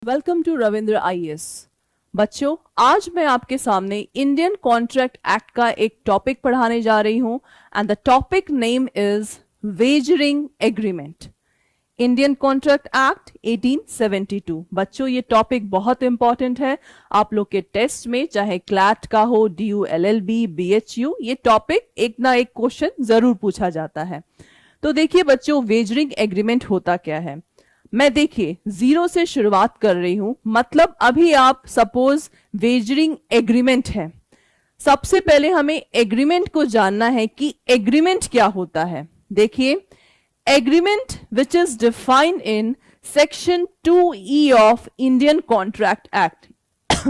Welcome to Ravindra IAS. बच्चों, आज मैं आपके सामने इंडियन कॉन्ट्रैक्ट एक्ट का एक टॉपिक पढ़ाने जा रही हूं and the topic name is wagering agreement. Indian contract act 1872। बच्चों, ये टॉपिक बहुत इंपॉर्टेंट है आप लोग के टेस्ट में, चाहे क्लैट का हो, DU LLB BHU, ये टॉपिक एक ना एक क्वेश्चन जरूर पूछा जाता है। तो देखिए बच्चों, वेजरिंग एग्रीमेंट होता क्या है। मैं देखिए 0 से शुरुआत कर रही हूं, मतलब अभी आप सपोज वेजरिंग एग्रीमेंट है। सबसे पहले हमें एग्रीमेंट को जानना है कि एग्रीमेंट क्या होता है। देखिए, agreement which is defined in section 2E of Indian contract act.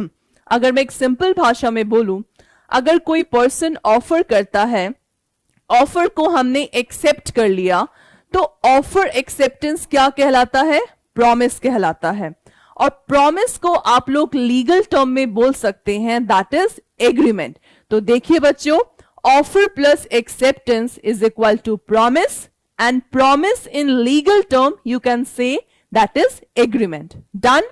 अगर मैं एक सिंपल भाषा में बोलूं, अगर कोई पर्सन ऑफर करता है, ऑफर को हमने एक्सेप्ट कर लिया, तो ऑफर एक्सेप्टेंस क्या कहलाता है? प्रॉमिस कहलाता है। और प्रॉमिस को आप लोग लीगल टर्म में बोल सकते हैं, दैट इज एग्रीमेंट। तो देखिए बच्चों, offer plus acceptance is equal to promise, and promise in legal term you can say that is agreement. Done.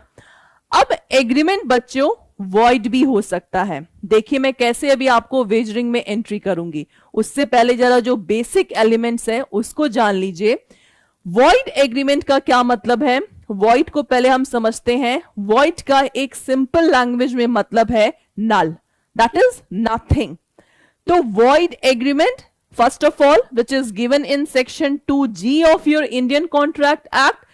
अब एग्रीमेंट बच्चों वॉइड भी हो सकता है। देखिए मैं कैसे अभी आपको वेजरिंग में एंट्री करूंगी, उससे पहले जरा जो बेसिक एलिमेंट्स है उसको जान लीजिए। वॉइड एग्रीमेंट का क्या मतलब है? वॉइड को पहले हम समझते हैं। वॉइड का एक सिंपल लैंग्वेज में मतलब है नल, दैट इज नथिंग। तो void agreement first of all which is given in section 2G of your Indian contract act,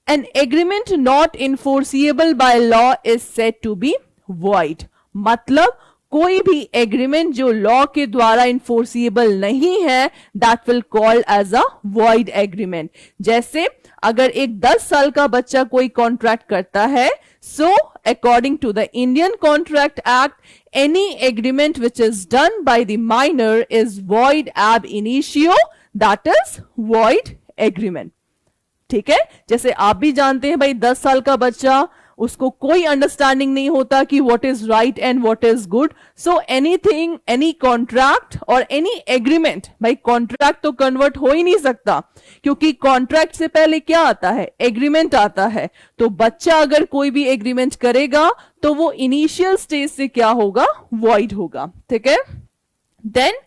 an agreement not enforceable by law is said to be void। मतलब कोई भी agreement जो law के द्वारा enforceable नहीं है, that will called as a void agreement. जैसे अगर एक 10 साल का बच्चा कोई कॉन्ट्रैक्ट करता है, so according to the Indian contract act, any agreement which is done by the minor is void ab initio, that is void agreement. ठीक है, जैसे आप भी जानते हैं भाई 10 साल का बच्चा, उसको कोई अंडरस्टैंडिंग नहीं होता कि what is right and what is good. So anything, any contract और एनी एग्रीमेंट, भाई कॉन्ट्रैक्ट तो कन्वर्ट हो ही नहीं सकता, क्योंकि कॉन्ट्रैक्ट से पहले क्या आता है? एग्रीमेंट आता है। तो बच्चा अगर कोई भी एग्रीमेंट करेगा तो वो इनिशियल स्टेज से क्या होगा? वॉइड होगा। ठीक है। Then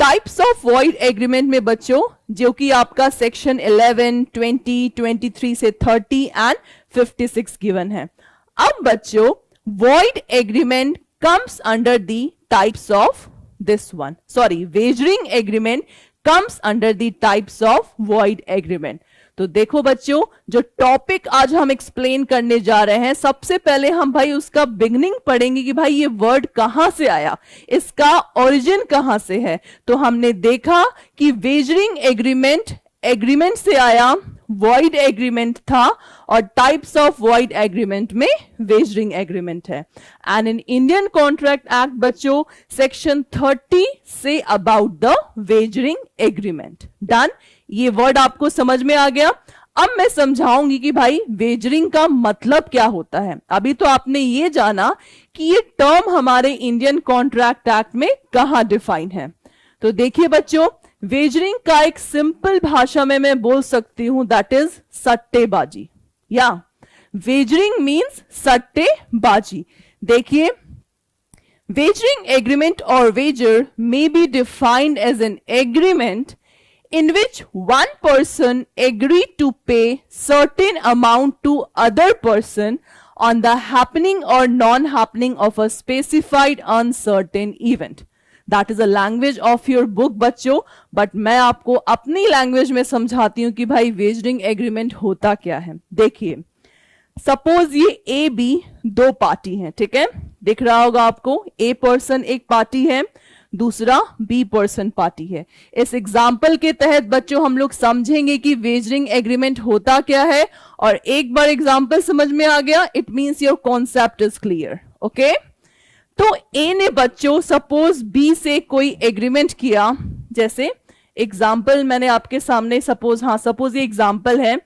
types of void agreement में बच्चों, जो कि आपका सेक्शन 11, 20, 23 से 30 एंड 56 गिवन है। अब बच्चों, void agreement comes under the types of this one, sorry, wagering agreement comes under the types of void agreement. तो देखो बच्चों, जो टॉपिक आज हम एक्सप्लेन करने जा रहे हैं, सबसे पहले हम भाई उसका बिगनिंग पढ़ेंगे कि भाई ये वर्ड कहां से आया, इसका ओरिजिन कहां से है। तो हमने देखा कि वेजरिंग एग्रीमेंट एग्रीमेंट से आया, वॉइड एग्रीमेंट था, और टाइप्स ऑफ वॉइड एग्रीमेंट में वेजरिंग एग्रीमेंट है। And in Indian contract act बच्चों, सेक्शन 30 से about the wagering agreement. Done. ये वर्ड आपको समझ में आ गया। अब मैं समझाऊंगी कि भाई वेजरिंग का मतलब क्या होता है। अभी तो आपने ये जाना कि ये टर्म हमारे इंडियन कॉन्ट्रैक्ट एक्ट में कहां डिफाइन है। तो देखिए बच्चों, वेजरिंग का एक सिंपल भाषा में मैं बोल सकती हूं, दैट इज सट्टेबाजी, या वेजरिंग मींस सट्टेबाजी। देखिए, wagering agreement or wager may be defined as an agreement in which one person agreed to pay certain amount to other person on the happening or non-happening of a specified uncertain event। That is a language of your book बच्चों, but मैं आपको अपनी language में समझाती हूं कि भाई wagering agreement होता क्या है। देखिए, सपोज ये ए बी दो पार्टी हैं, ठीक है, दिख रहा होगा आपको, ए पर्सन एक पार्टी है, दूसरा बी पर्सन पार्टी है। इस एग्जाम्पल के तहत बच्चों हम लोग समझेंगे कि वेजरिंग एग्रीमेंट होता क्या है, और एक बार एग्जाम्पल समझ में आ गया, it means your concept is clear. Okay, तो ए ने बच्चों सपोज बी से कोई एग्रीमेंट किया, जैसे एग्जाम्पल मैंने आपके सामने सपोज ये एग्जाम्पल है,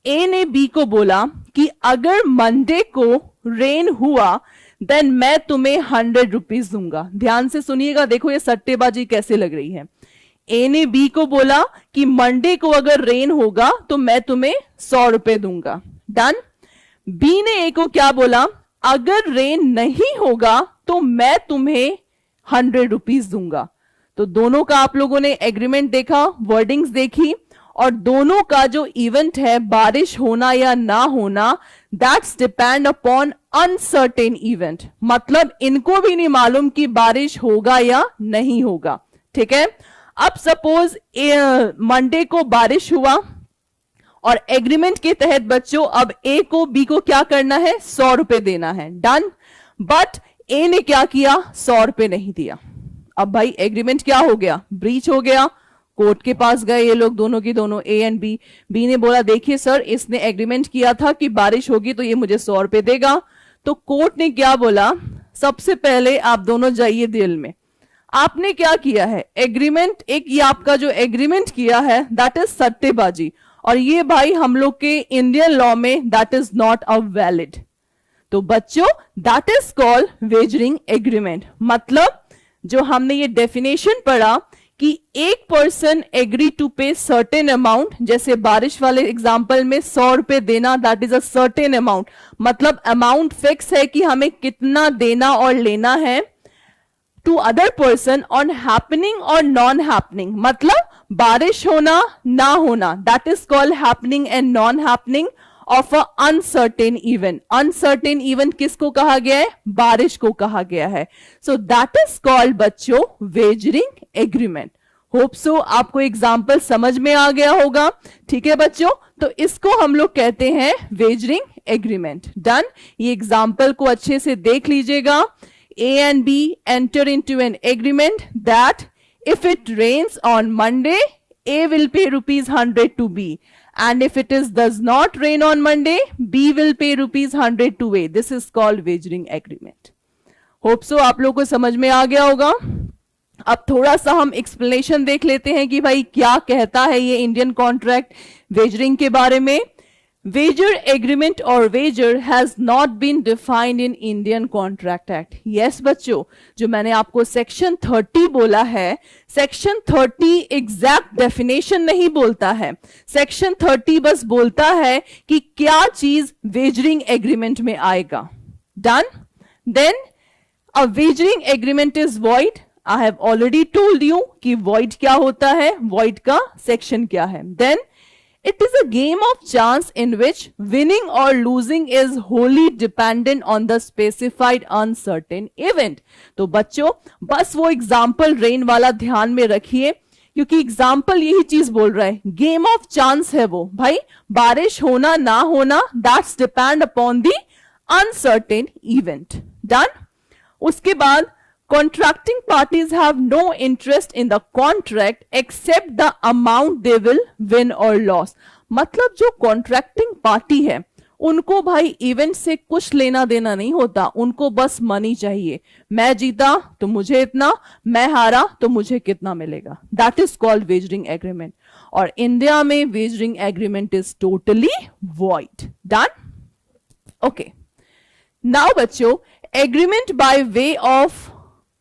ए ने बी को बोला कि अगर मंडे को रेन हुआ देन मैं तुम्हें 100 रुपीज दूंगा। ध्यान से सुनिएगा, देखो ये सट्टेबाजी कैसे लग रही है। ए ने बी को बोला कि मंडे को अगर रेन होगा तो मैं तुम्हें 100 रुपए दूंगा। डन। बी ने ए को क्या बोला, अगर रेन नहीं होगा तो मैं तुम्हें 100 रुपीज दूंगा। तो दोनों का आप लोगों ने एग्रीमेंट देखा, वर्डिंग्स देखी, और दोनों का जो इवेंट है बारिश होना या ना होना, that's depend upon uncertain event. मतलब इनको भी नहीं मालूम कि बारिश होगा या नहीं होगा। ठीक है, अब सपोज मंडे को बारिश हुआ और एग्रीमेंट के तहत बच्चों अब ए को बी को क्या करना है, 100 रुपए देना है। डन। बट ए ने क्या किया, 100 रुपए नहीं दिया। अब भाई एग्रीमेंट क्या हो गया, ब्रीच हो गया। कोर्ट के पास गए ये लोग दोनों की दोनों, ए एंड बी। बी ने बोला देखिए सर, इसने एग्रीमेंट किया था कि बारिश होगी तो ये मुझे 100 रुपए देगा। तो कोर्ट ने क्या बोला, सबसे पहले आप दोनों जाइए जेल में। आपने क्या किया है, एग्रीमेंट, एक ये आपका जो एग्रीमेंट किया है दैट इज सट्टेबाजी, और ये भाई हम लोग के इंडियन लॉ में that is not a valid. तो बच्चों that is called wagering agreement. मतलब जो हमने ये डेफिनेशन पढ़ा कि एक person agree to pay certain amount, जैसे बारिश वाले एग्जांपल में 100 रुपए देना, that is a certain amount. मतलब अमाउंट फिक्स है कि हमें कितना देना और लेना है to other person on happening और नॉन हैपनिंग। मतलब बारिश होना ना होना, that is called happening and non happening of a uncertain event. Uncertain event किसको कहा गया है, बारिश को कहा गया है। सो दैट इज कॉल्ड बच्चों वेजरिंग एग्रीमेंट। होप सो आपको एग्जाम्पल समझ में आ गया होगा। ठीक है बच्चों, तो इसको हम लोग कहते हैं वेजरिंग एग्रीमेंट। डन। ये एग्जाम्पल को अच्छे से देख लीजिएगा। A and B enter into an agreement that if it rains on Monday, A will pay rupees 100 to B, and if it does not rain on Monday, B will pay rupees 100 to A. This is called wagering agreement. Hope so आप लोगों को समझ में आ गया होगा। अब थोड़ा सा हम एक्सप्लेनेशन देख लेते हैं कि भाई क्या कहता है ये इंडियन कॉन्ट्रैक्ट वेजरिंग के बारे में। Wager agreement or wager has not been defined in Indian Contract Act. Yes बच्चों, जो मैंने आपको सेक्शन 30 बोला है, सेक्शन 30 एग्जैक्ट डेफिनेशन नहीं बोलता है। सेक्शन 30 बस बोलता है कि क्या चीज वेजरिंग एग्रीमेंट में आएगा। Done. Then a wagering agreement is void. I have already told you कि void क्या होता है, void का सेक्शन क्या है। Then it is a game of chance in which winning or losing is wholly dependent on the specified uncertain event. तो बच्चों बस वो एग्जाम्पल रेन वाला ध्यान में रखिए, क्योंकि एग्जाम्पल यही चीज बोल रहा है, गेम ऑफ चांस है वो। भाई बारिश होना ना होना, that's depend upon the uncertain event. Done. उसके बाद contracting parties have no interest in the contract except the amount they will win or lose. मतलब जो कॉन्ट्रैक्टिंग पार्टी है उनको भाई इवेंट से कुछ लेना देना नहीं होता, उनको बस मनी चाहिए। मैं जीता तो मुझे इतना, मैं हारा तो मुझे कितना मिलेगा। That is called wagering agreement. और इंडिया में wagering agreement is totally void. Done. Okay, now बच्चों agreement by way of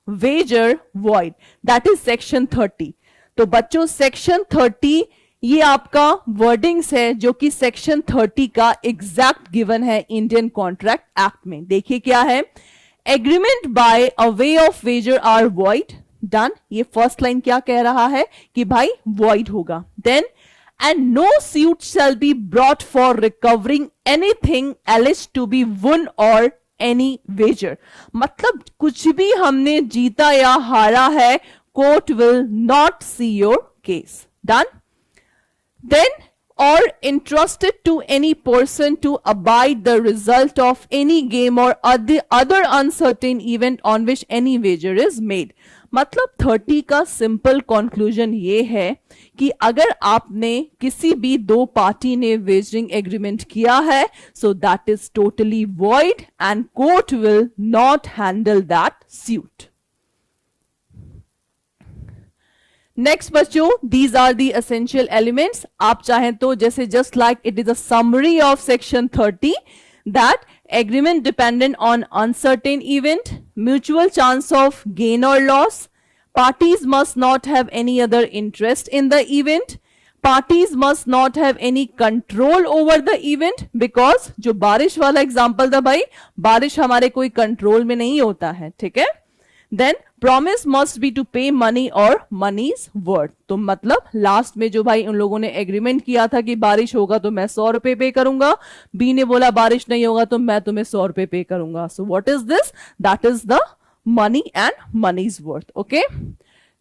wager void, that is section 30। तो बच्चों सेक्शन 30 ये आपका वर्डिंग्स है जो कि सेक्शन 30 का एग्जैक्ट गिवन है इंडियन कॉन्ट्रैक्ट एक्ट में। देखिए क्या है, agreement by a way of wager are void। Done. ये फर्स्ट लाइन क्या कह रहा है कि भाई void होगा। Then and no suit shall be brought for recovering anything alleged to be won or any wager। मतलब कुछ भी हमने जीता या हारा है, court will not see your case. Done. Then or entrusted to any person to abide the result of any game or other uncertain event on which any wager is made। मतलब 30 का सिंपल कंक्लूजन ये है कि अगर आपने किसी भी दो पार्टी ने वेजरिंग एग्रीमेंट किया है, so that is totally void and court will not handle that suit. Next बच्चों, these are the essential elements. आप चाहें तो जैसे just like it is a summary of section 30 that agreement dependent on uncertain event, mutual chance of gain or loss, parties must not have any other interest in the event, parties must not have any control over the event, because जो बारिश वाला example था भाई, बारिश हमारे कोई control में नहीं होता है, ठीक है। Then promise must be to pay money और मनीज वर्थ, तो मतलब लास्ट में जो भाई उन लोगों ने एग्रीमेंट किया था कि बारिश होगा तो मैं 100 रुपए पे करूंगा, बी ने बोला बारिश नहीं होगा तो मैं तुम्हें 100 रुपए पे करूंगा। So what is this? That is the money and money's worth. Okay,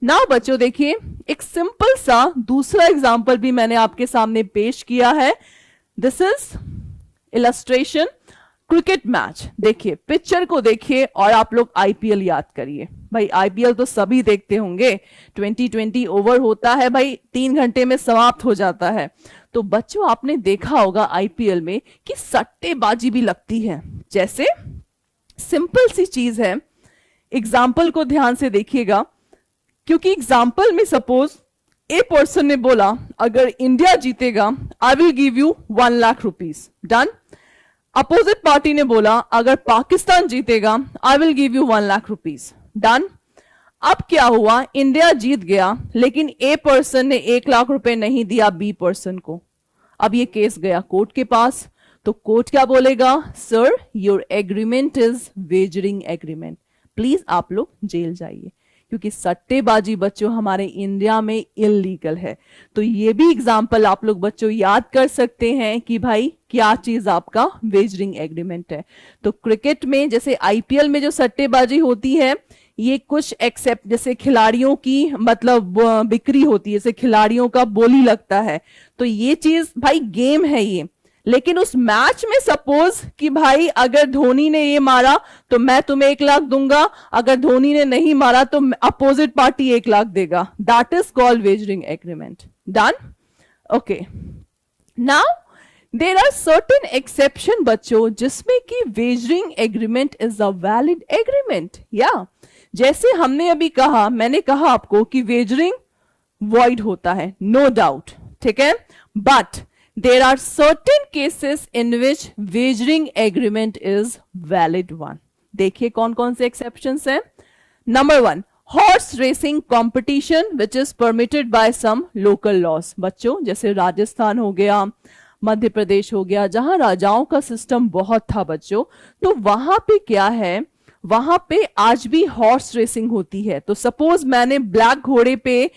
now बच्चों देखिए एक सिंपल सा दूसरा एग्जाम्पल भी मैंने आपके सामने पेश किया है। This is illustration cricket match. देखिए पिक्चर को देखिए और आप लोग आईपीएल याद करिए। भाई आईपीएल तो सभी देखते होंगे, 2020 ओवर होता है भाई, 3 घंटे में समाप्त हो जाता है। तो बच्चों आपने देखा होगा आईपीएल में कि सट्टेबाजी भी लगती है। जैसे सिंपल सी चीज है, एग्जाम्पल को ध्यान से देखिएगा, क्योंकि एग्जाम्पल में सपोज ए पर्सन ने बोला अगर इंडिया जीतेगा I will give you 1 lakh rupees, done. Opposite party ने बोला अगर पाकिस्तान जीतेगा I will give you 1 lakh rupees, done. अब क्या हुआ, इंडिया जीत गया लेकिन ए पर्सन ने 1 लाख रुपए नहीं दिया बी पर्सन को। अब ये केस गया कोर्ट के पास, तो कोर्ट क्या बोलेगा, sir your agreement is wagering agreement, please आप लोग जेल जाइए, क्योंकि सट्टेबाजी बच्चों हमारे इंडिया में इलीगल है। तो ये भी एग्जाम्पल आप लोग बच्चों याद कर सकते हैं कि भाई क्या चीज आपका वेजरिंग एग्रीमेंट है। तो क्रिकेट में जैसे आईपीएल में जो सट्टेबाजी होती है, ये कुछ एक्सेप्ट जैसे खिलाड़ियों की मतलब बिक्री होती है, जैसे खिलाड़ियों का बोली लगता है, तो ये चीज भाई गेम है ये। लेकिन उस मैच में सपोज कि भाई अगर धोनी ने ये मारा तो मैं तुम्हें 1 लाख दूंगा, अगर धोनी ने नहीं मारा तो अपोजिट पार्टी 1 लाख देगा, that is called wagering agreement, done. Okay, now there are certain exception बच्चों जिसमें कि wagering agreement is a valid agreement. या जैसे हमने अभी कहा, मैंने कहा आपको कि वेजरिंग वॉइड होता है, नो डाउट, ठीक है, but there are certain cases in which wagering agreement is valid one। देखिए कौन कौन से exceptions हैं। Number 1, horse racing competition which is permitted by some local laws। बच्चों जैसे राजस्थान हो गया, मध्य प्रदेश हो गया, जहां राजाओं का सिस्टम बहुत था बच्चों, तो वहां पे क्या है, वहां पे आज भी हॉर्स रेसिंग होती है। तो सपोज मैंने ब्लैक घोड़े पे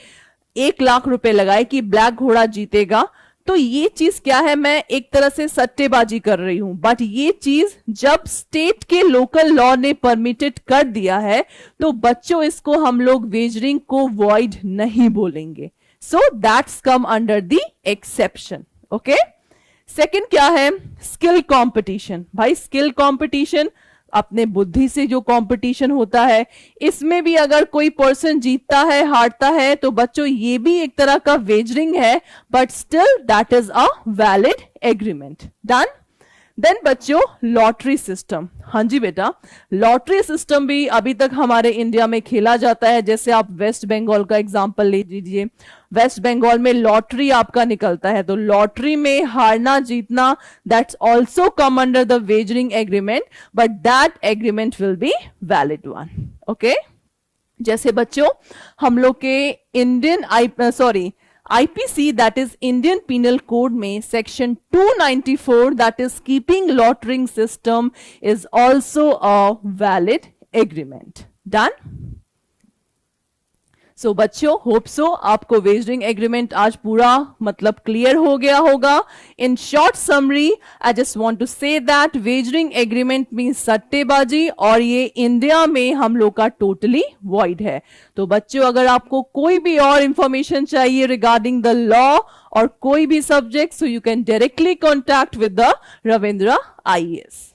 1 लाख रुपए लगाए कि ब्लैक घोड़ा जीतेगा, तो ये चीज क्या है, मैं एक तरह से सट्टेबाजी कर रही हूं, बट ये चीज जब स्टेट के लोकल लॉ ने परमिटेड कर दिया है तो बच्चों इसको हम लोग वेजरिंग को वॉइड नहीं बोलेंगे। So that's come under the exception. Okay, second क्या है, स्किल कंपटीशन। भाई स्किल कंपटीशन अपने बुद्धि से जो कंपटीशन होता है, इसमें भी अगर कोई पर्सन जीतता है हारता है तो बच्चों ये भी एक तरह का वेजरिंग है, but still that is a valid agreement, done. Then बच्चों लॉटरी सिस्टम। हाँ जी बेटा, लॉटरी सिस्टम भी अभी तक हमारे इंडिया में खेला जाता है। जैसे आप वेस्ट बंगाल का एग्जांपल ले लीजिए, वेस्ट बंगाल में लॉटरी आपका निकलता है, तो लॉटरी में हारना जीतना that's also come under the wagering agreement, but that agreement will be valid one. Okay, जैसे बच्चों हम लोग के Indian IPC that is Indian penal code में section 294 that is keeping lottering system is also a valid agreement, done. So बच्चों hope सो आपको wagering agreement आज पूरा मतलब क्लियर हो गया होगा। In short summary I just want to say that wagering agreement means सट्टेबाजी, और ये इंडिया में हम लोग का टोटली वॉइड है। तो बच्चों अगर आपको कोई भी और इंफॉर्मेशन चाहिए रिगार्डिंग द लॉ और कोई भी subject, so you can directly contact with the Ravindra IAS।